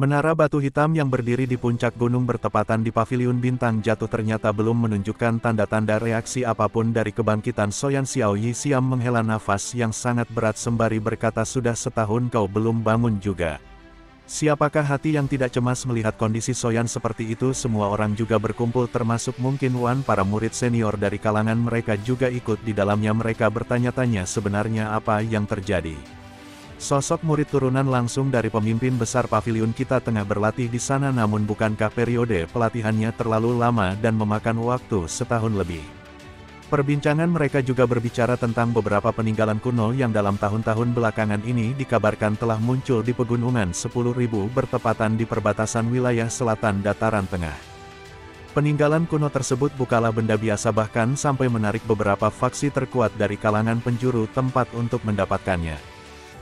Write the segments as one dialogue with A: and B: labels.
A: Menara batu hitam yang berdiri di puncak gunung bertepatan di Paviliun Bintang Jatuh ternyata belum menunjukkan tanda-tanda reaksi apapun dari kebangkitan Soyan Xiaoyi. Siam menghela nafas yang sangat berat sembari berkata, sudah setahun kau belum bangun juga. Siapakah hati yang tidak cemas melihat kondisi Soyan seperti itu? Semua orang juga berkumpul termasuk mungkin Wan. Para murid senior dari kalangan mereka juga ikut di dalamnya. Mereka bertanya-tanya sebenarnya apa yang terjadi. Sosok murid turunan langsung dari pemimpin besar paviliun kita tengah berlatih di sana, namun bukankah periode pelatihannya terlalu lama dan memakan waktu setahun lebih? Perbincangan mereka juga berbicara tentang beberapa peninggalan kuno yang dalam tahun-tahun belakangan ini dikabarkan telah muncul di pegunungan 10.000 bertepatan di perbatasan wilayah selatan dataran tengah. Peninggalan kuno tersebut bukanlah benda biasa, bahkan sampai menarik beberapa faksi terkuat dari kalangan penjuru tempat untuk mendapatkannya.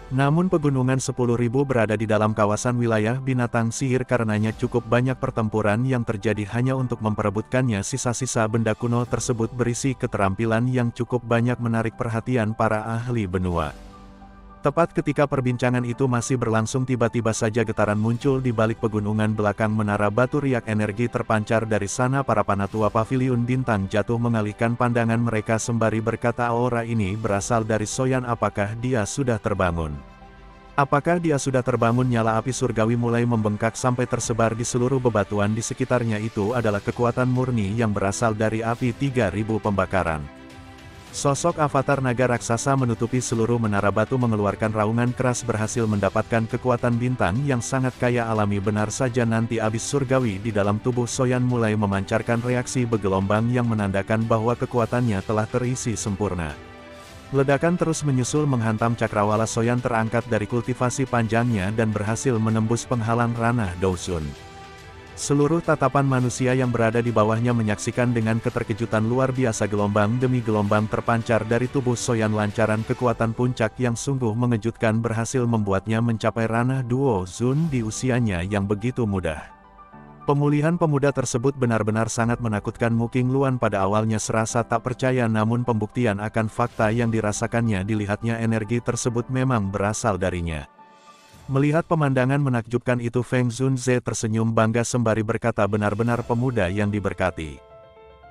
A: Namun pegunungan 10.000 berada di dalam kawasan wilayah binatang sihir, karenanya cukup banyak pertempuran yang terjadi hanya untuk memperebutkannya. Sisa-sisa benda kuno tersebut berisi keterampilan yang cukup banyak menarik perhatian para ahli benua. Tepat ketika perbincangan itu masih berlangsung, tiba-tiba saja getaran muncul di balik pegunungan belakang menara batu. Riak energi terpancar dari sana. Para panatua Paviliun Bintang Jatuh mengalihkan pandangan mereka sembari berkata, aura ini berasal dari Soyan. Apakah dia sudah terbangun? Apakah dia sudah terbangun? Nyala api surgawi mulai membengkak sampai tersebar di seluruh bebatuan di sekitarnya. Itu adalah kekuatan murni yang berasal dari api 3.000 pembakaran. Sosok avatar naga raksasa menutupi seluruh menara batu mengeluarkan raungan keras, berhasil mendapatkan kekuatan bintang yang sangat kaya alami. Benar saja, nanti abis surgawi di dalam tubuh Soyan mulai memancarkan reaksi bergelombang yang menandakan bahwa kekuatannya telah terisi sempurna. Ledakan terus menyusul menghantam cakrawala Soyan terangkat dari kultivasi panjangnya dan berhasil menembus penghalang ranah Douzun. Seluruh tatapan manusia yang berada di bawahnya menyaksikan dengan keterkejutan luar biasa. Gelombang demi gelombang terpancar dari tubuh Soyan. Lancaran kekuatan puncak yang sungguh mengejutkan berhasil membuatnya mencapai ranah Duo-Zun di usianya yang begitu muda. Pemulihan pemuda tersebut benar-benar sangat menakutkan. Muking Luan pada awalnya serasa tak percaya, namun pembuktian akan fakta yang dirasakannya dilihatnya energi tersebut memang berasal darinya. Melihat pemandangan menakjubkan itu, Feng Zunze tersenyum bangga sembari berkata, benar-benar pemuda yang diberkati.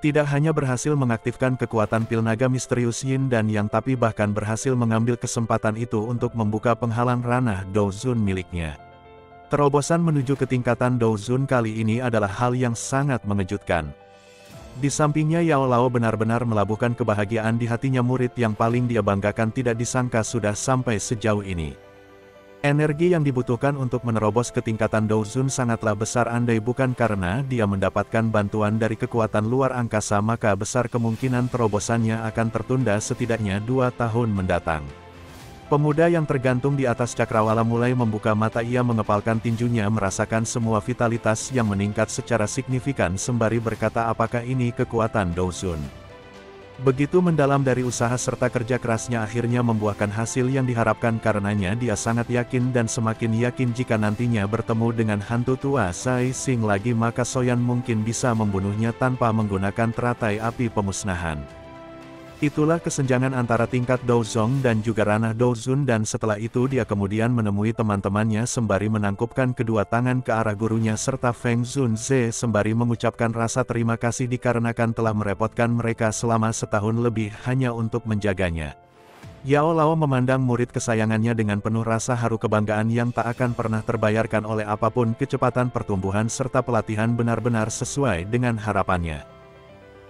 A: Tidak hanya berhasil mengaktifkan kekuatan pil naga misterius Yin dan Yang, tapi bahkan berhasil mengambil kesempatan itu untuk membuka penghalang ranah Douzun miliknya. Terobosan menuju ke tingkatan Douzun kali ini adalah hal yang sangat mengejutkan. Di sampingnya, Yao Lao benar-benar melabuhkan kebahagiaan di hatinya. Murid yang paling dia banggakan tidak disangka sudah sampai sejauh ini. Energi yang dibutuhkan untuk menerobos ke tingkatan Douzun sangatlah besar. Andai bukan karena dia mendapatkan bantuan dari kekuatan luar angkasa, maka besar kemungkinan terobosannya akan tertunda setidaknya 2 tahun mendatang. Pemuda yang tergantung di atas cakrawala mulai membuka mata. Ia mengepalkan tinjunya, merasakan semua vitalitas yang meningkat secara signifikan sembari berkata, apakah ini kekuatan Douzun? Begitu mendalam dari usaha serta kerja kerasnya akhirnya membuahkan hasil yang diharapkan. Karenanya dia sangat yakin dan semakin yakin jika nantinya bertemu dengan hantu tua Sai Xing lagi, maka Soyan mungkin bisa membunuhnya tanpa menggunakan teratai api pemusnahan. Itulah kesenjangan antara tingkat Douzong dan juga ranah Douzun, dan setelah itu dia kemudian menemui teman-temannya sembari menangkupkan kedua tangan ke arah gurunya serta Feng Zunze sembari mengucapkan rasa terima kasih dikarenakan telah merepotkan mereka selama setahun lebih hanya untuk menjaganya. Yao Lao memandang murid kesayangannya dengan penuh rasa haru kebanggaan yang tak akan pernah terbayarkan oleh apapun. Kecepatan pertumbuhan serta pelatihan benar-benar sesuai dengan harapannya.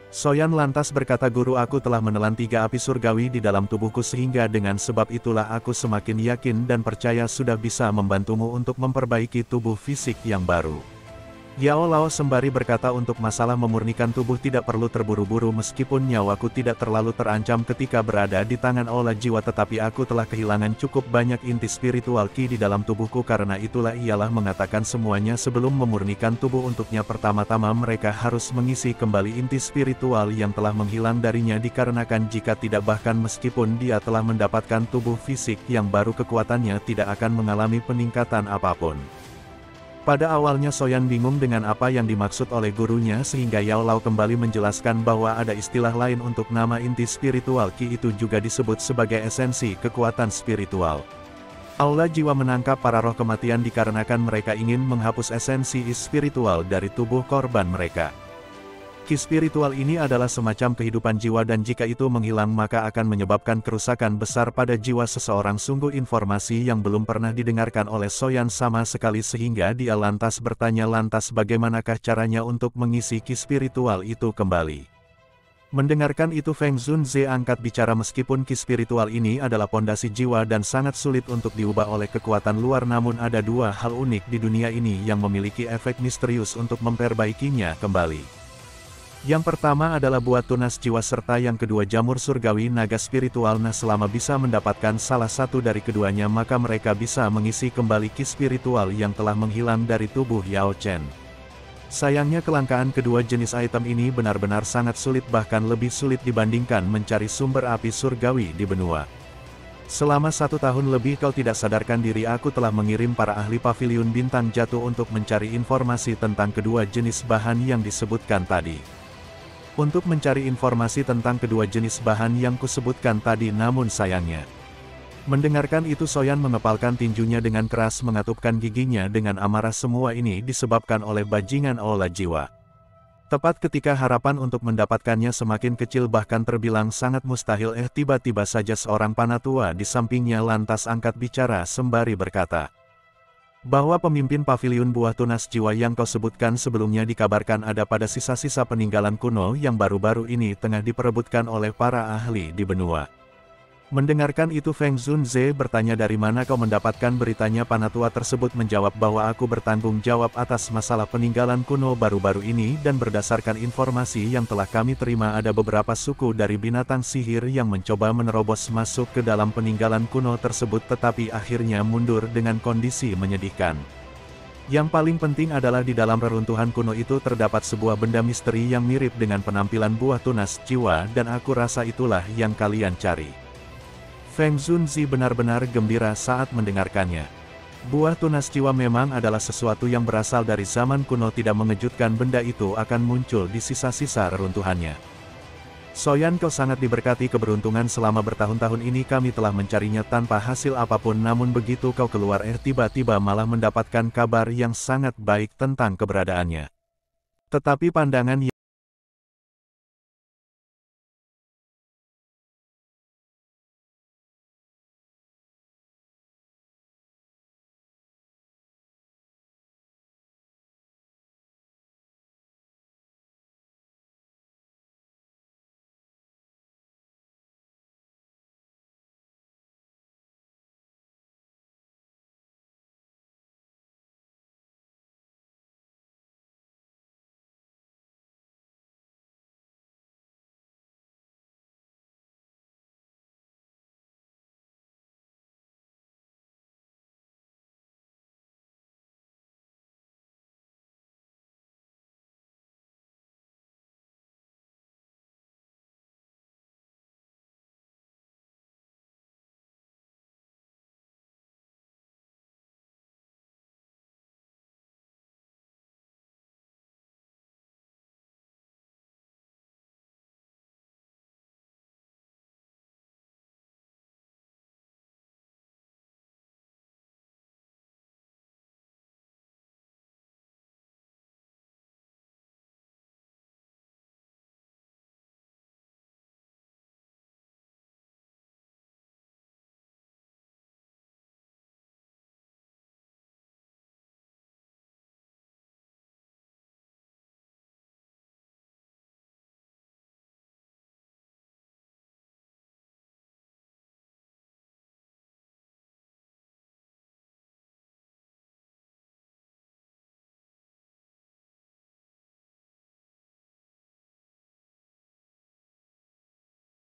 A: Soyan lantas berkata, guru, aku telah menelan 3 api surgawi di dalam tubuhku, sehingga dengan sebab itulah aku semakin yakin dan percaya sudah bisa membantumu untuk memperbaiki tubuh fisik yang baru. Yao Lao sembari berkata, untuk masalah memurnikan tubuh tidak perlu terburu-buru. Meskipun nyawaku tidak terlalu terancam ketika berada di tangan Aula Jiwa, tetapi aku telah kehilangan cukup banyak inti spiritual Qi di dalam tubuhku. Karena itulah ialah mengatakan semuanya sebelum memurnikan tubuh untuknya. Pertama-tama mereka harus mengisi kembali inti spiritual yang telah menghilang darinya, dikarenakan jika tidak, bahkan meskipun dia telah mendapatkan tubuh fisik yang baru, kekuatannya tidak akan mengalami peningkatan apapun. Pada awalnya Soyan bingung dengan apa yang dimaksud oleh gurunya, sehingga Yao Lao kembali menjelaskan bahwa ada istilah lain untuk nama inti spiritual Qi, itu juga disebut sebagai esensi kekuatan spiritual. Aula jiwa menangkap para roh kematian dikarenakan mereka ingin menghapus esensi spiritual dari tubuh korban mereka. Ki spiritual ini adalah semacam kehidupan jiwa dan jika itu menghilang maka akan menyebabkan kerusakan besar pada jiwa seseorang. Sungguh informasi yang belum pernah didengarkan oleh Soyan sama sekali sehingga dia lantas bertanya lantas bagaimanakah caranya untuk mengisi ki spiritual itu kembali. Mendengarkan itu Feng Zunze angkat bicara meskipun ki spiritual ini adalah pondasi jiwa dan sangat sulit untuk diubah oleh kekuatan luar namun ada dua hal unik di dunia ini yang memiliki efek misterius untuk memperbaikinya kembali. Yang pertama adalah buah tunas jiwa serta yang kedua jamur surgawi naga spiritual. Nah selama bisa mendapatkan salah satu dari keduanya maka mereka bisa mengisi kembali ki spiritual yang telah menghilang dari tubuh Yao Chen. Sayangnya kelangkaan kedua jenis item ini benar-benar sangat sulit bahkan lebih sulit dibandingkan mencari sumber api surgawi di benua. Selama 1 tahun lebih kau tidak sadarkan diri aku telah mengirim para ahli paviliun bintang jatuh untuk mencari informasi tentang kedua jenis bahan yang disebutkan tadi. Untuk mencari informasi tentang kedua jenis bahan yang kusebutkan tadi namun sayangnya. Mendengarkan itu Soyan mengepalkan tinjunya dengan keras mengatupkan giginya dengan amarah. Semua ini disebabkan oleh bajingan aula jiwa. Tepat ketika harapan untuk mendapatkannya semakin kecil bahkan terbilang sangat mustahil tiba-tiba saja seorang panatua di sampingnya lantas angkat bicara sembari berkata. Bahwa pemimpin paviliun buah tunas jiwa yang kau sebutkan sebelumnya dikabarkan ada pada sisa-sisa peninggalan kuno yang baru-baru ini tengah diperebutkan oleh para ahli di benua. Mendengarkan itu Feng Zunze bertanya dari mana kau mendapatkan beritanya. Panatua tersebut menjawab bahwa aku bertanggung jawab atas masalah peninggalan kuno baru-baru ini dan berdasarkan informasi yang telah kami terima ada beberapa suku dari binatang sihir yang mencoba menerobos masuk ke dalam peninggalan kuno tersebut tetapi akhirnya mundur dengan kondisi menyedihkan. Yang paling penting adalah di dalam reruntuhan kuno itu terdapat sebuah benda misteri yang mirip dengan penampilan buah tunas jiwa dan aku rasa itulah yang kalian cari. Feng Zunzi benar-benar gembira saat mendengarkannya. Buah tunas jiwa memang adalah sesuatu yang berasal dari zaman kuno tidak mengejutkan benda itu akan muncul di sisa-sisa reruntuhannya. Soyan kau sangat diberkati keberuntungan selama bertahun-tahun ini kami telah mencarinya tanpa hasil apapun namun begitu kau keluar tiba-tiba malah mendapatkan kabar yang sangat baik tentang keberadaannya. Tetapi pandangan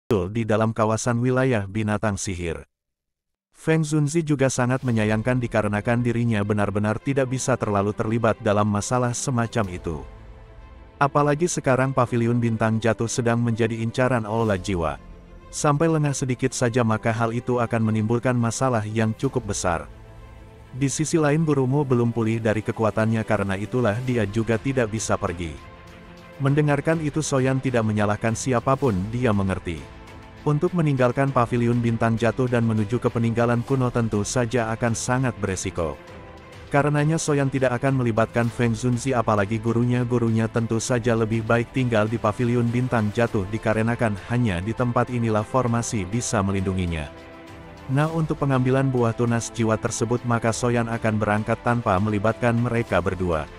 A: di dalam kawasan wilayah binatang sihir. Feng Zunzi juga sangat menyayangkan dikarenakan dirinya benar-benar tidak bisa terlalu terlibat dalam masalah semacam itu. Apalagi sekarang paviliun bintang jatuh sedang menjadi incaran aula jiwa. Sampai lengah sedikit saja maka hal itu akan menimbulkan masalah yang cukup besar. Di sisi lain gurumu belum pulih dari kekuatannya karena itulah dia juga tidak bisa pergi. Mendengarkan itu Soyan tidak menyalahkan siapapun, dia mengerti. Untuk meninggalkan paviliun bintang jatuh dan menuju ke peninggalan kuno tentu saja akan sangat beresiko. Karenanya Soyan tidak akan melibatkan Feng Zunzi apalagi gurunya tentu saja lebih baik tinggal di paviliun bintang jatuh dikarenakan hanya di tempat inilah formasi bisa melindunginya. Nah untuk pengambilan buah tunas jiwa tersebut maka Soyan akan berangkat tanpa melibatkan mereka berdua.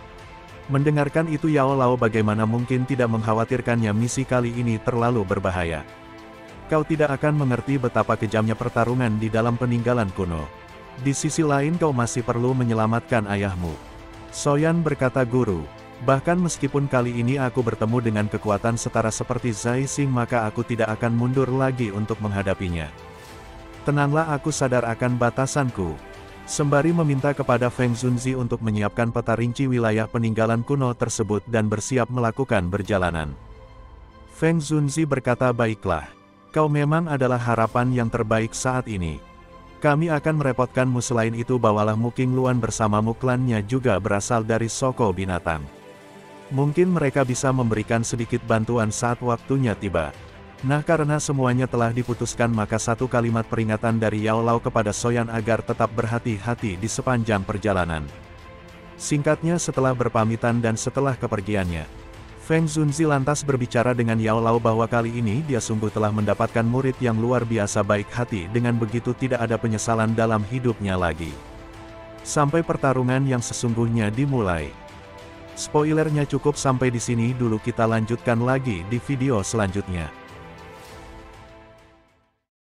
A: Mendengarkan itu Yao Lao bagaimana mungkin tidak mengkhawatirkannya misi kali ini terlalu berbahaya. Kau tidak akan mengerti betapa kejamnya pertarungan di dalam peninggalan kuno. Di sisi lain kau masih perlu menyelamatkan ayahmu. Soyan berkata guru, bahkan meskipun kali ini aku bertemu dengan kekuatan setara seperti Zai Xing maka aku tidak akan mundur lagi untuk menghadapinya. Tenanglah aku sadar akan batasanku. Sembari meminta kepada Feng Zunzi untuk menyiapkan peta rinci wilayah peninggalan kuno tersebut dan bersiap melakukan perjalanan. Feng Zunzi berkata baiklah. Kau memang adalah harapan yang terbaik saat ini. Kami akan merepotkanmu selain itu bawalah Mu King Luan bersamamu klannya juga berasal dari Soko Binatang. Mungkin mereka bisa memberikan sedikit bantuan saat waktunya tiba. Nah karena semuanya telah diputuskan maka satu kalimat peringatan dari Yao Lao kepada Soyan agar tetap berhati-hati di sepanjang perjalanan. Singkatnya setelah berpamitan dan setelah kepergiannya, Feng Zunzi lantas berbicara dengan Yao Lao bahwa kali ini dia sungguh telah mendapatkan murid yang luar biasa baik hati dengan begitu tidak ada penyesalan dalam hidupnya lagi. Sampai pertarungan yang sesungguhnya dimulai. Spoilernya cukup sampai di sini dulu kita lanjutkan lagi di video selanjutnya.